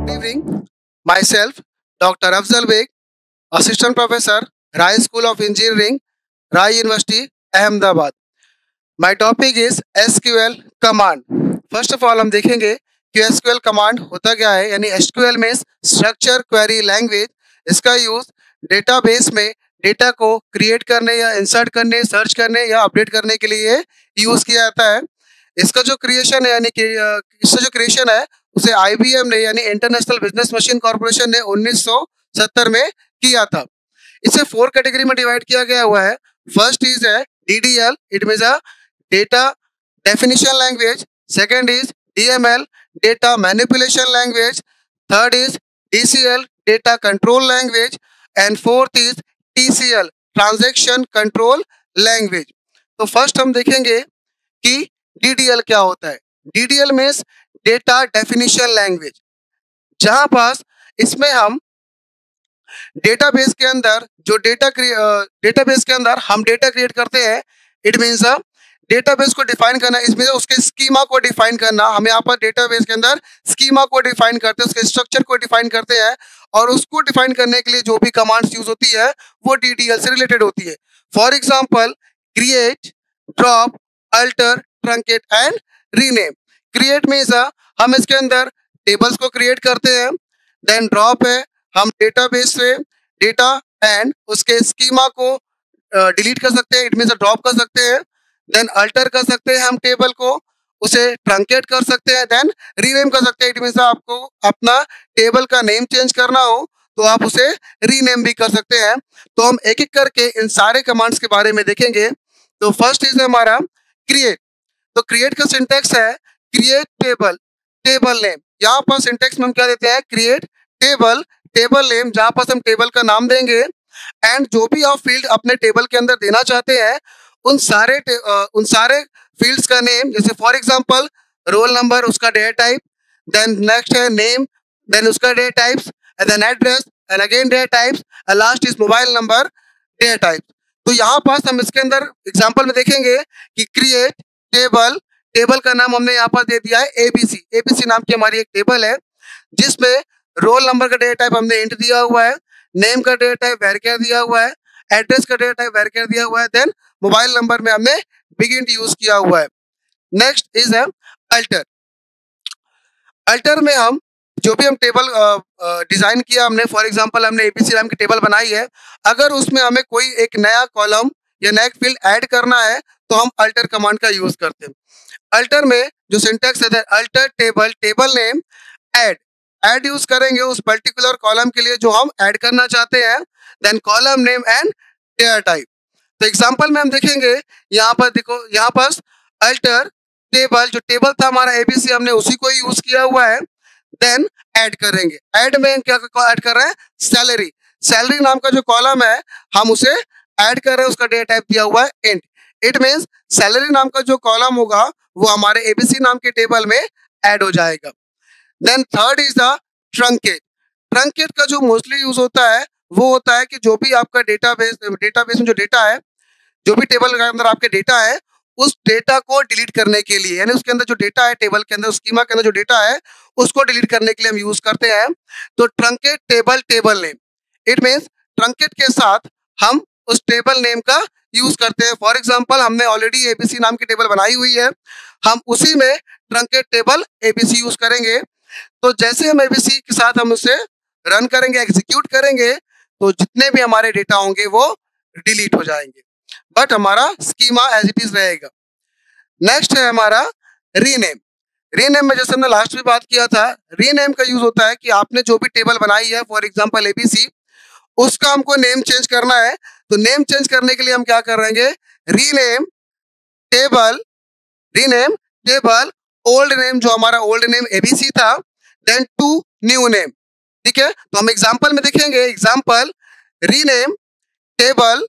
Good evening. Myself, Dr. Afzal Beg, Assistant Professor, Rai School of Engineering, Rai University, Ahmedabad. My topic is SQL command. First of all हम देखेंगे कि SQL command होता क्या है, यानी SQL में structure query language, इसका use database में डेटा को क्रिएट करने या इंसर्ट करने, सर्च करने या अपडेट करने के लिए यूज किया जाता है। इसका जो क्रिएशन है यानी कि इसका जो क्रिएशन है उसे IBM ने यानी इंटरनेशनल बिजनेस मशीन कॉर्पोरेशन ने 1970 में किया था। इसे 4 कैटेगरी में डिवाइड किया गया हुआ है। फर्स्ट इज है DDL, it means a data definition language. Second is DML, data manipulation language. Third is DCL, data control language. And fourth is TCL, transaction control language. तो फर्स्ट हम देखेंगे कि DDL क्या होता है। DDL means data definition language, जहां पास इसमें हम डेटाबेस के अंदर जो डेटाबेस के अंदर हम डेटा क्रिएट करते हैं, इट मीन्स डेटाबेस को डिफाइन करना, इसमें उसके स्कीमा को डिफाइन करना। हम यहाँ पर डेटाबेस के अंदर स्कीमा को डिफाइन करते हैं, उसके स्ट्रक्चर को डिफाइन करते हैं, और उसको डिफाइन करने के लिए जो भी कमांड्स यूज होती है वो DDL से रिलेटेड होती है। For example create, drop, alter, truncate and rename. Create means हम इसके अंदर टेबल्स को क्रिएट करते हैं। देन ड्रॉप है, हम डेटाबेस से डेटा एंड उसके स्कीमा को डिलीट कर सकते हैं, इट मीन्स ड्रॉप कर सकते हैं। देन अल्टर कर सकते हैं हम टेबल को, उसे ट्रंकेट कर सकते हैं। देन रीनेम कर सकते हैं, इट मीन्स आपको अपना टेबल का नेम चेंज करना हो तो आप उसे रीनेम भी कर सकते हैं। तो हम एक एक करके इन सारे कमांड्स के बारे में देखेंगे। तो फर्स्ट इज हमारा क्रिएट। तो क्रिएट का सिंटेक्स है क्रिएट टेबल, टेबल नेम। यहाँ पर सिंटेक्स में हम क्या देते हैं, क्रिएट टेबल, टेबल नेम, जहाँ पर हम टेबल का नाम देंगे एंड जो भी आप फील्ड अपने टेबल के अंदर देना चाहते हैं उन सारे फील्ड्स का नेम, जैसे फॉर एग्जांपल रोल नंबर, उसका डेटा टाइप, देन नेक्स्ट है नेम, देन उसका data types, and then address and again data types, and last is mobile number data type. तो यहाँ पास हम इसके अंदर एग्जांपल में देखेंगे कि क्रिएट टेबल, टेबल का नाम हमने यहाँ पर दे दिया है ABC। ABC नाम की हमारी एक टेबल है जिसमें रोल नंबर का डेटा टाइप हमने इंट दिया हुआ है, नेम का डेटा टाइप वैरचर दिया हुआ है, एड्रेस का डेटा टाइप वैरचर दिया हुआ है, देन मोबाइल नंबर में हमने बिग इंट यूज किया हुआ है। नेक्स्ट इज है अल्टर। अल्टर में हम जो भी हम टेबल डिजाइन किया हमने, फॉर एग्जांपल हमने ABC नाम की टेबल बनाई है, अगर उसमें हमें कोई एक नया कॉलम या नया फील्ड ऐड करना है तो हम अल्टर कमांड का यूज करते हैं। अल्टर में जो सिंटैक्स है alter table, table name, add, add use करेंगे उस पर्टिकुलर कॉलम के लिए जो हम ऐड करना चाहते हैं, then column name and data type. तो एग्जांपल में हम देखेंगे, यहाँ पर देखो, यहाँ पर अल्टर टेबल, जो टेबल था हमारा ABC, हमने उसी को यूज किया हुआ है। देन ऐड करेंगे, ऐड में क्या ऐड कर रहे हैं, सैलरी, सैलरी नाम का जो कॉलम है हम उसे ऐड कर रहे हैं, उसका डेटा टाइप दिया हुआ है इंट। इट मीन्स सैलरी नाम का जो कॉलम होगा वो हमारे ABC नाम के टेबल में ऐड हो जाएगा। Then third is the truncate. Truncate का जो मोस्टली यूज होता है वो होता है कि जो भी आपका डेटाबेस में जो डेटा है, जो भी टेबल के अंदर आपके डेटा है, उस डेटा को डिलीट करने के लिए, यानी उसके अंदर जो डेटा है टेबल के अंदर, स्कीमा के अंदर जो डेटा है उसको डिलीट करने के लिए हम यूज करते हैं। तो truncate table, table name, it means truncate के साथ हम उस टेबल नेम का यूज करते हैं। फॉर एग्जांपल हमने ऑलरेडी ABC नाम की टेबल बनाई हुई है, हम उसी में ट्रंकेट टेबल ABC यूज करेंगे। तो जैसे हम ABC के साथ हम उसे रन करेंगे, एग्जीक्यूट करेंगे, तो जितने भी हमारे डेटा होंगे वो डिलीट हो जाएंगे, बट हमारा स्कीमा एज इट इज रहेगा। नेक्स्ट है हमारा रीनेम। रीनेम में जैसे हमने लास्ट में बात किया था, रीनेम का यूज होता है कि आपने जो भी टेबल बनाई है, फॉर एग्जांपल ABC, उसका हमको नेम चेंज करना है। तो नेम चेंज करने के लिए हम क्या करेंगे, rename table, rename table old name, जो हमारा ओल्ड नेम ABC था, देन टू न्यू नेम। ठीक है, तो हम एग्जांपल में देखेंगे, example rename table,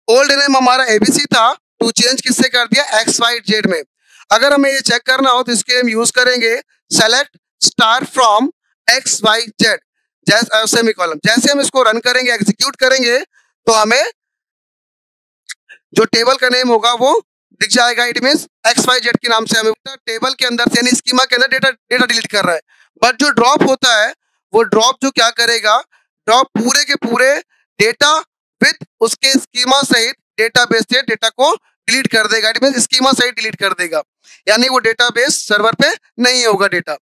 old name हमारा ABC था, टू चेंज किससे कर दिया, XYZ में। अगर हमें ये चेक करना हो तो इसके हम यूज करेंगे select star from XYZ, semicolon. जैसे हम इसको रन करेंगे, एग्जीक्यूट करेंगे, तो हमें जो टेबल का नेम होगा वो दिख जाएगा। इट मीन्स XYZ के नाम से हमें टेबल के अंदर से यानी स्कीमा के अंदर डेटा डिलीट कर रहा है। बट जो ड्रॉप होता है वो ड्रॉप जो क्या करेगा, ड्रॉप पूरे के पूरे डेटा विद उसके स्कीमा सहित डेटाबेस से डेटा को डिलीट कर देगा। इट मीन्स स्कीमा सहित डिलीट कर देगा, यानी वो डेटाबेस सर्वर पे नहीं होगा data.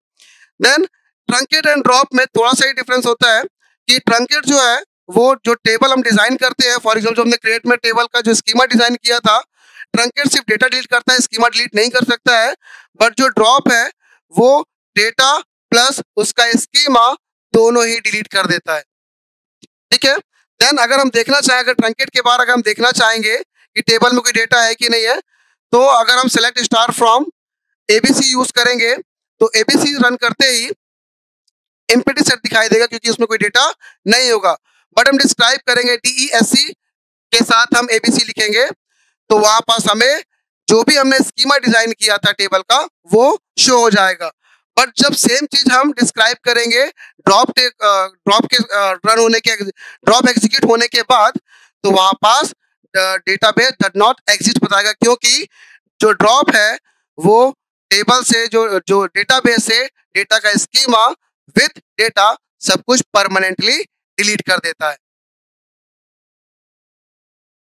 Then truncate and drop में थोड़ा सा ही डिफरेंस होता है कि ट्रंकेट जो है वो जो टेबल हम डिजाइन करते हैं, फॉर एग्जाम्पल हमने क्रिएट में टेबल का जो स्कीमा डिजाइन किया था, ट्रंकेट सिर्फ डेटा डिलीट करता है, स्कीमा डिलीट नहीं कर सकता है। बट जो ड्रॉप है वो डेटा प्लस उसका स्कीमा दोनों ही डिलीट कर देता है। ठीक है। देन अगर हम देखना चाहें, अगर ट्रंकेट के बारे अगर हम देखना चाहेंगे कि टेबल में कोई डेटा है कि नहीं है, तो अगर हम select star from ABC use करेंगे तो एबीसी रन करते ही एम्प्टी सेट दिखाई देगा क्योंकि उसमें कोई डेटा नहीं होगा। बट हम डिस्क्राइब करेंगे DESC के साथ हम एबीसी लिखेंगे तो वहां पास हमें जो भी हमने स्कीमा डिजाइन किया था टेबल का वो शो हो जाएगा। बट जब सेम चीज हम डिस्क्राइब करेंगे ड्रॉप के रन होने के ड्रॉप एग्जीक्यूट होने के बाद, तो वहां पास डेटाबेस डज नॉट एग्जिस्ट बताएगा, क्योंकि जो ड्रॉप है वो टेबल से जो डेटाबेस से डेटा का स्कीमा विद डेटा सब कुछ परमानेंटली डिलीट कर देता है।